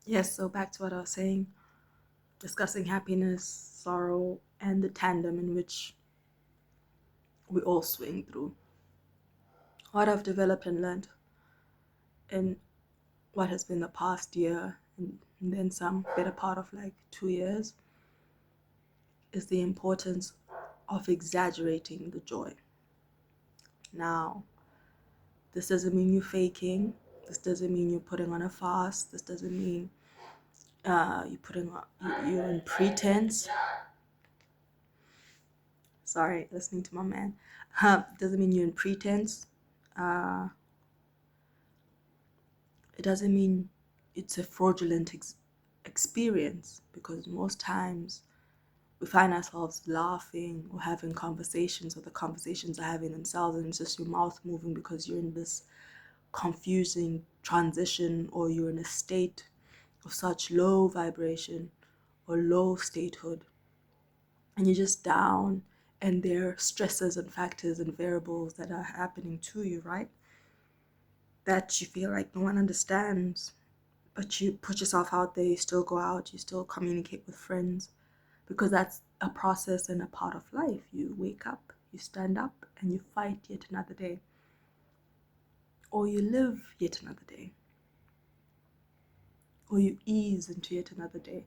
Yes, so back to what I was saying, discussing happiness, sorrow, and the tandem in which we all swing through. What I've developed and learned in what has been the past year and then some better part of like 2 years is the importance of exaggerating the joy. Now, this doesn't mean you're faking. This doesn't mean you're putting on a fast. This doesn't mean you're in pretense. Sorry, listening to my man. Doesn't mean you're in pretense. Uh, it doesn't mean it's a fraudulent experience, because most times we find ourselves laughing or having conversations, or the conversations are having themselves, and it's just your mouth moving because you're in this confusing transition, or you're in a state of such low vibration or low statehood, and you're just down, and there are stresses and factors and variables that are happening to you, right? That you feel like no one understands, but you put yourself out there, you still go out, you still communicate with friends, because that's a process and a part of life. You wake up, you stand up, and you fight yet another day, or you live yet another day, or you ease into yet another day.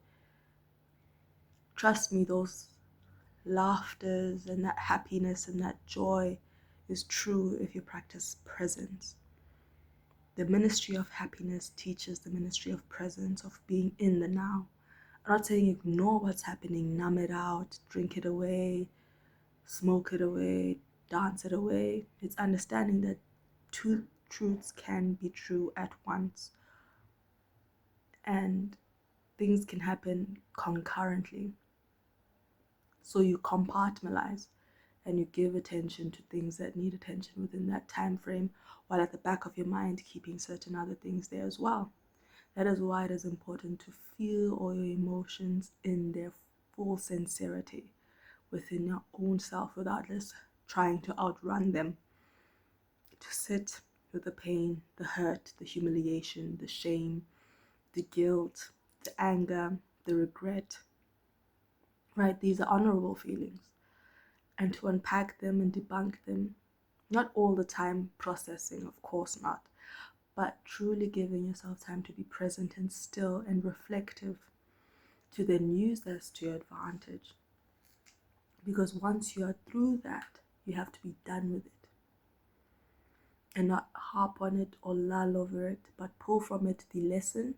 Trust me, those laughters and that happiness and that joy is true if you practice presence. The ministry of happiness teaches the ministry of presence, of being in the now. I'm not saying ignore what's happening, numb it out, drink it away, smoke it away, dance it away. It's understanding that two truths can be true at once, and things can happen concurrently. So you compartmentalize and you give attention to things that need attention within that time frame, while at the back of your mind keeping certain other things there as well. That is why it is important to feel all your emotions in their full sincerity within your own self, without just trying to outrun them. To sit with the pain, the hurt, the humiliation, the shame, the guilt, the anger, the regret, right? These are honorable feelings. And to unpack them and debunk them, not all the time processing, of course not, but truly giving yourself time to be present and still and reflective, to then use this to your advantage. Because once you are through that, you have to be done with it and not harp on it or lull over it, but pull from it the lesson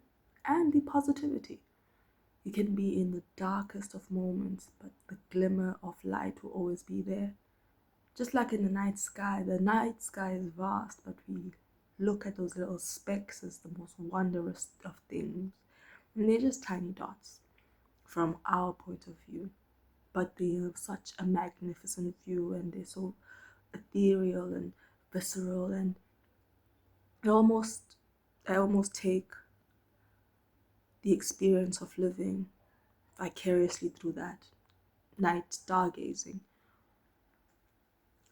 and the positivity. You can be in the darkest of moments, but the glimmer of light will always be there. Just like in the night sky is vast, but we look at those little specks as the most wondrous of things. And they're just tiny dots from our point of view, but they have such a magnificent view, and they're so ethereal and visceral, and I almost, I almost take the experience of living vicariously through that night stargazing.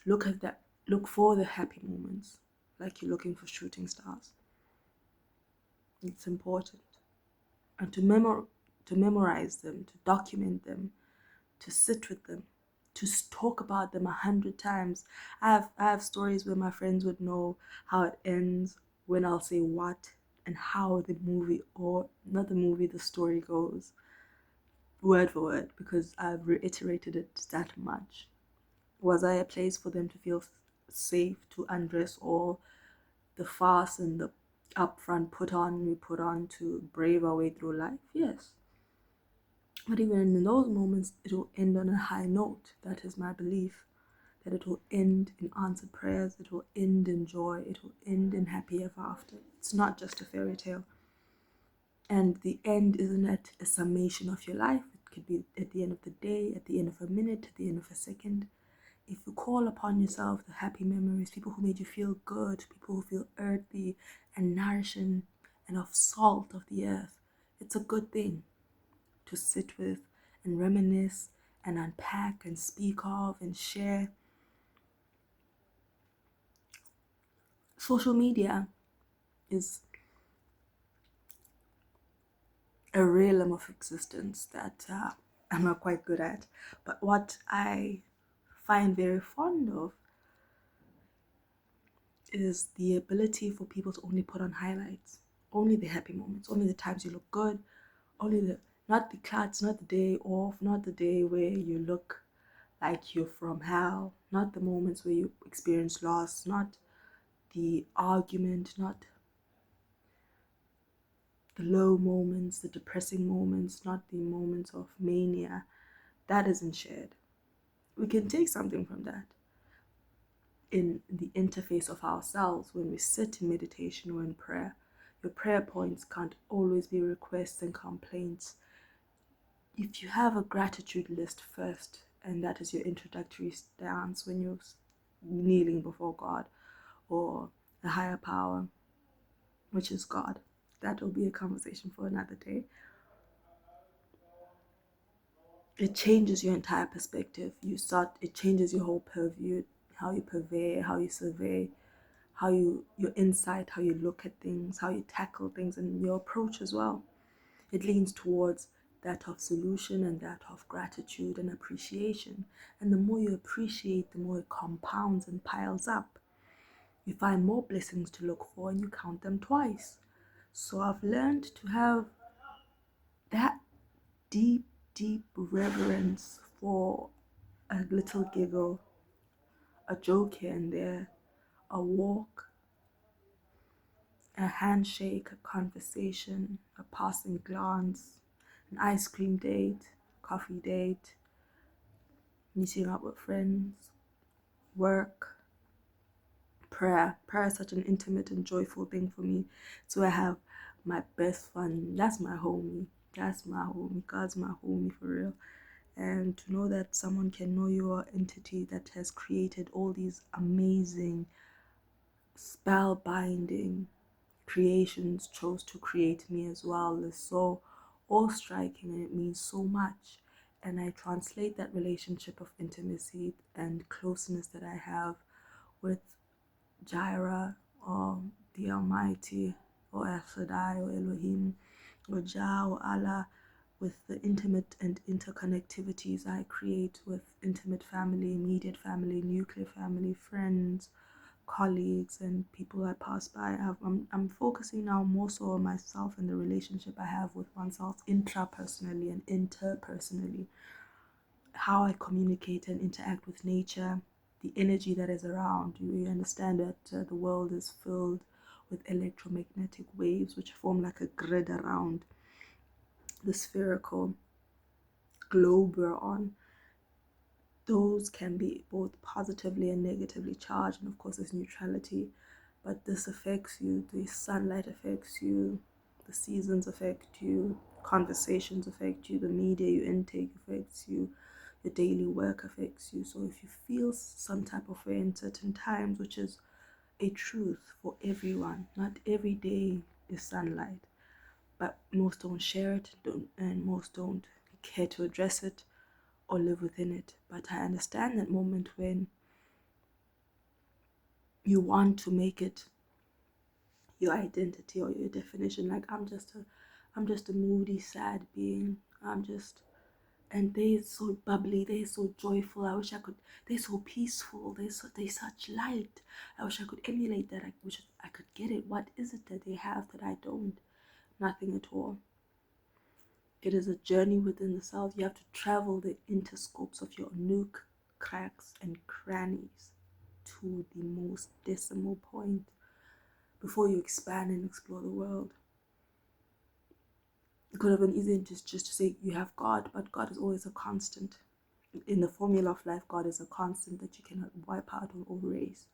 Look at that. Look for the happy moments, like you're looking for shooting stars. It's important, and to memorize them, to document them, to sit with them, to talk about them 100 times. I have stories where my friends would know how it ends, when I'll say what, and how the movie, or not the movie, the story goes, word for word, because I've reiterated it that much. Was I a place for them to feel safe to undress all the farce and the upfront put on we put on to brave our way through life? Yes. But even in those moments, it will end on a high note. That is my belief. That it will end in answered prayers, it will end in joy, it will end in happy ever after. It's not just a fairy tale. And the end isn't at a summation of your life. It could be at the end of the day, at the end of a minute, at the end of a second. If you call upon yourself the happy memories, people who made you feel good, people who feel earthy and nourishing and of salt of the earth, it's a good thing to sit with and reminisce and unpack and speak of and share. Social media is a realm of existence that I'm not quite good at. But what I find very fond of is the ability for people to only put on highlights, only the happy moments, only the times you look good, only the not the cuts, not the day off, not the day where you look like you're from hell, not the moments where you experience loss, not the argument, not the low moments, the depressing moments, not the moments of mania. That isn't shared. We can take something from that in the interface of ourselves when we sit in meditation or in prayer. Your prayer points can't always be requests and complaints. If you have a gratitude list first, and that is your introductory stance when you're kneeling before God or a higher power, which is God, that will be a conversation for another day. It changes your entire perspective. It changes your whole purview, how you purvey, how you survey, your insight, how you look at things, how you tackle things, and your approach as well. It leans towards that of solution and that of gratitude and appreciation. And the more you appreciate, the more it compounds and piles up. You find more blessings to look for and you count them twice. So I've learned to have that deep, deep reverence for a little giggle, a joke here and there, a walk, a handshake, a conversation, a passing glance, an ice cream date, coffee date, meeting up with friends, work, prayer. Prayer is such an intimate and joyful thing for me. So I have my best fun. That's my homie. That's my homie. God's my homie for real. And to know that someone can know your entity that has created all these amazing, spellbinding creations chose to create me as well is so awe-striking, and it means so much. And I translate that relationship of intimacy and closeness that I have with Jireh or the Almighty or El Shaddai or Elohim or Jah or Allah, with the intimate and interconnectivities I create with intimate family, immediate family, nuclear family, friends, colleagues, and people I pass by. I'm focusing now more so on myself and the relationship I have with oneself intrapersonally and interpersonally, how I communicate and interact with nature, the energy that is around. You understand that the world is filled with electromagnetic waves which form like a grid around the spherical globe we're on. Those can be both positively and negatively charged, and of course there's neutrality, but this affects you. The sunlight affects you, the seasons affect you, conversations affect you, the media you intake affects you, your daily work affects you. So if you feel some type of way in certain times, which is a truth for everyone, not every day is sunlight, but most don't share it, and most don't care to address it or live within it. But I understand that moment when you want to make it your identity or your definition. Like I'm just a moody, sad being. And they're so bubbly, they're so joyful. I wish I could. They're so peaceful. They're such light. I wish I could emulate that. I wish I could get it. What is it that they have that I don't? Nothing at all. It is a journey within the self. You have to travel the interscopes of your nook, cracks, and crannies to the most decimal point before you expand and explore the world. It could have been easy just to say you have God, but God is always a constant. In the formula of life, God is a constant that you cannot wipe out or erase.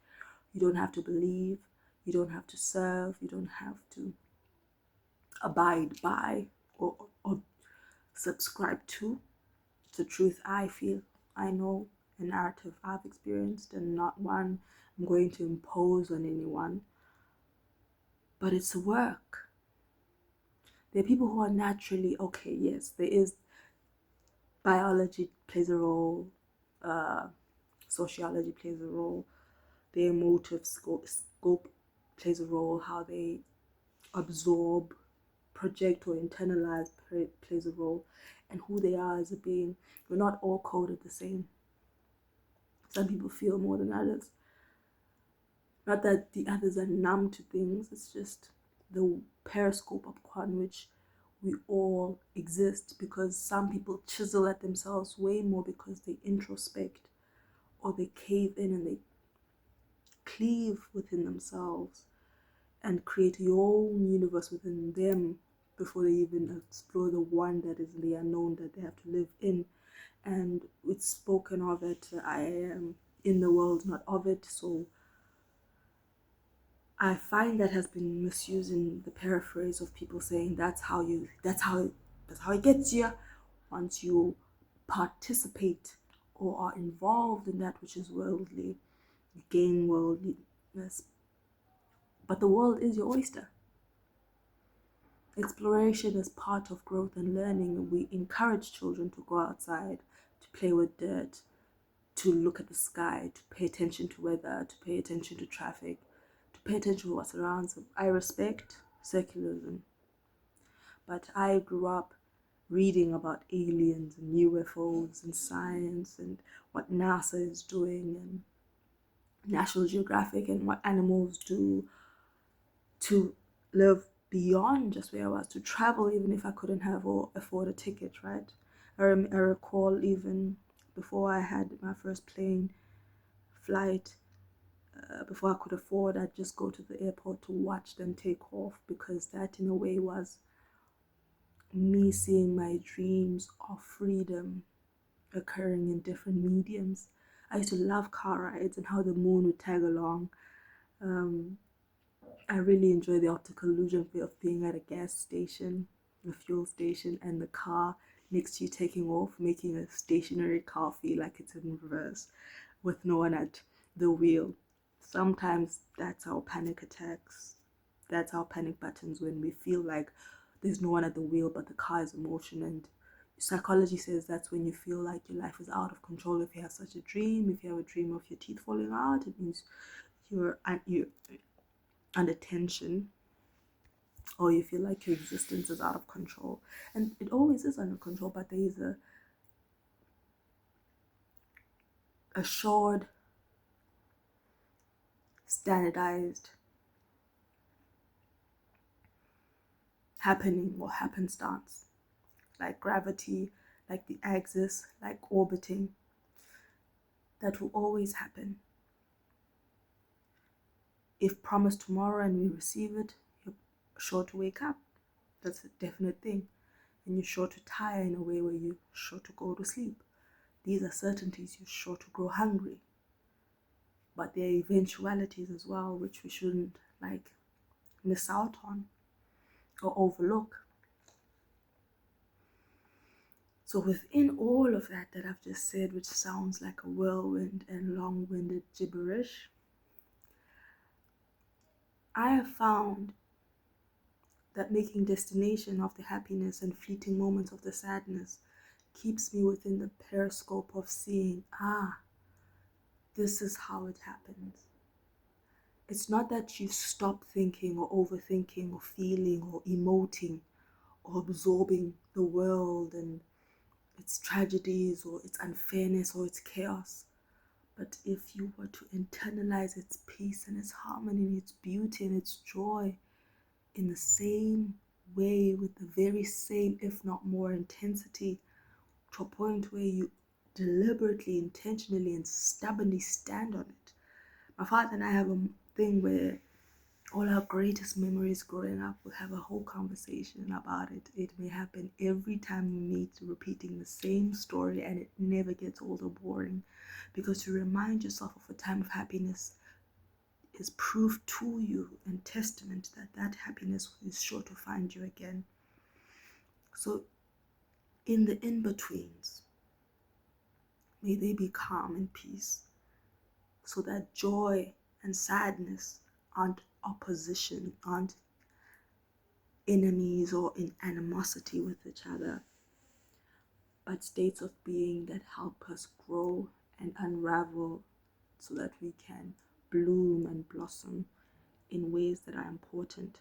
You don't have to believe, you don't have to serve, you don't have to abide by or subscribe to. It's the truth I feel, I know, a narrative I've experienced, and not one I'm going to impose on anyone. But it's a work. There are people who are naturally okay. Yes, there is biology plays a role, sociology plays a role, their emotive scope plays a role, how they absorb project or internalize plays a role, and who they are as a being. We're not all coded the same. Some people feel more than others. Not that the others are numb to things, it's just the periscope upon which we all exist, because some people chisel at themselves way more because they introspect, or they cave in and they cleave within themselves and create your own universe within them before they even explore the one that is the unknown that they have to live in. And it's spoken of it, I am in the world, not of it. So I find that has been misused in the paraphrase of people saying that's how it gets you. Once you participate or are involved in that which is worldly, you gain worldliness. But the world is your oyster. Exploration is part of growth and learning. We encourage children to go outside, to play with dirt, to look at the sky, to pay attention to weather, to pay attention to traffic, to pay attention to what surrounds them. I respect secularism, but I grew up reading about aliens and UFOs and science and what NASA is doing and National Geographic and what animals do to live beyond just where I was, to travel even if I couldn't have or afford a ticket, right? I recall even before I had my first plane flight, before I could afford, I'd just go to the airport to watch them take off, because that in a way was me seeing my dreams of freedom occurring in different mediums. I used to love car rides and how the moon would tag along. Um, I really enjoy the optical illusion of being at a gas station, a fuel station, and the car next to you taking off, making a stationary car feel like it's in reverse with no one at the wheel. Sometimes that's our panic attacks. That's our panic buttons, when we feel like there's no one at the wheel but the car is in motion. And psychology says that's when you feel like your life is out of control. If you have such a dream, if you have a dream of your teeth falling out, it means you're under tension, or you feel like your existence is out of control. And it always is under control, but there is a assured, standardized happening or happenstance, like gravity, like the axis, like orbiting, that will always happen. If promised tomorrow and we receive it, you're sure to wake up. That's a definite thing. And you're sure to tire in a way where you're sure to go to sleep. These are certainties. You're sure to grow hungry. But there are eventualities as well, which we shouldn't miss out on or overlook. So within all of that I've just said, which sounds like a whirlwind and long-winded gibberish, I have found that making destination of the happiness and fleeting moments of the sadness keeps me within the periscope of seeing, this is how it happens. It's not that you stop thinking or overthinking or feeling or emoting or absorbing the world and its tragedies or its unfairness or its chaos. But if you were to internalize its peace and its harmony and its beauty and its joy in the same way, with the very same, if not more intensity, to a point where you deliberately, intentionally, and stubbornly stand on it. My father and I have a thing where all our greatest memories growing up, we'll have a whole conversation about it. It may happen every time we meet, repeating the same story, and it never gets old or boring, because to remind yourself of a time of happiness is proof to you and testament that that happiness is sure to find you again. So in the in-betweens, may they be calm and peace, so that joy and sadness aren't opposition, aren't enemies or in animosity with each other, but states of being that help us grow and unravel, so that we can bloom and blossom in ways that are important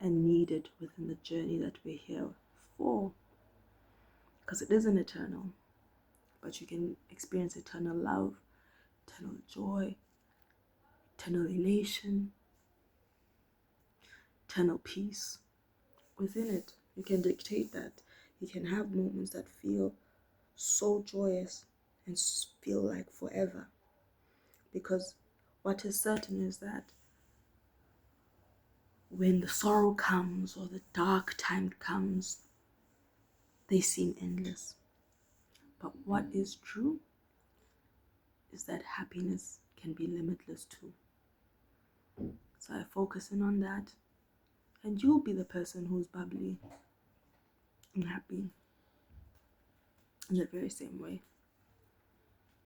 and needed within the journey that we're here for. Because it isn't eternal, but you can experience eternal love, eternal joy, eternal elation, eternal peace within it. You can dictate that. You can have moments that feel so joyous and feel like forever. Because what is certain is that when the sorrow comes or the dark time comes, they seem endless. But what is true is that happiness can be limitless too. So I focus in on that, and you'll be the person who's bubbly and happy in the very same way.